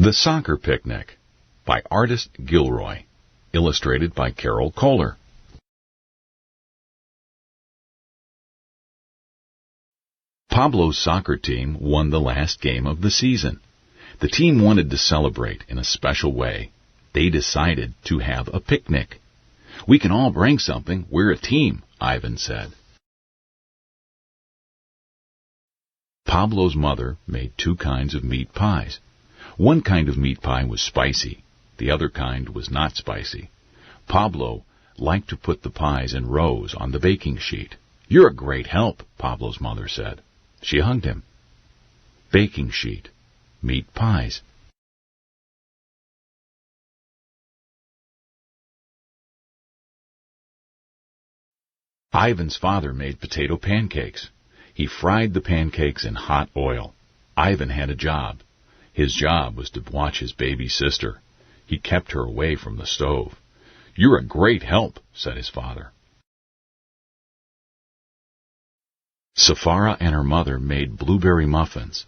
The Soccer Picnic by artist Gilroy. Illustrated by Carol Kohler. Pablo's soccer team won the last game of the season. The team wanted to celebrate in a special way. They decided to have a picnic. "We can all bring something. We're a team," Ivan said. Pablo's mother made 2 kinds of meat pies. One kind of meat pie was spicy. The other kind was not spicy. Pablo liked to put the pies in rows on the baking sheet. "You're a great help," Pablo's mother said. She hugged him. Baking sheet. Meat pies. Ivan's father made potato pancakes. He fried the pancakes in hot oil. Ivan had a job. His job was to watch his baby sister. He kept her away from the stove. "You're a great help," said his father. Safara and her mother made blueberry muffins.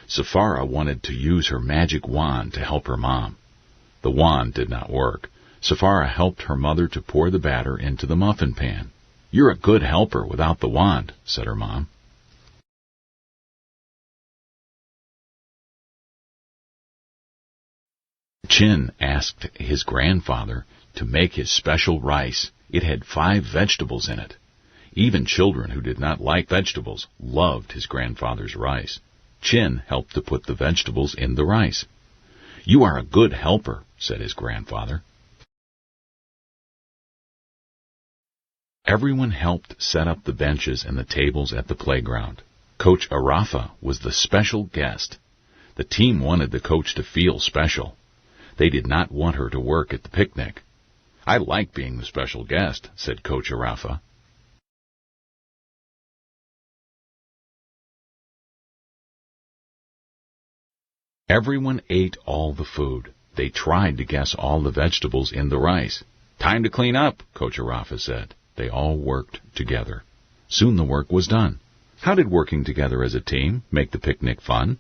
Safara wanted to use her magic wand to help her mom. The wand did not work. Safara helped her mother to pour the batter into the muffin pan. "You're a good helper without the wand," said her mom. Chin asked his grandfather to make his special rice. It had 5 vegetables in it. Even children who did not like vegetables loved his grandfather's rice. Chin helped to put the vegetables in the rice. "You are a good helper," said his grandfather. Everyone helped set up the benches and the tables at the playground. Coach Arafa was the special guest. The team wanted the coach to feel special. They did not want her to work at the picnic. "I like being the special guest," said Coach Arafa. Everyone ate all the food. They tried to guess all the vegetables in the rice. "Time to clean up," Coach Arafa said. They all worked together. Soon the work was done. How did working together as a team make the picnic fun?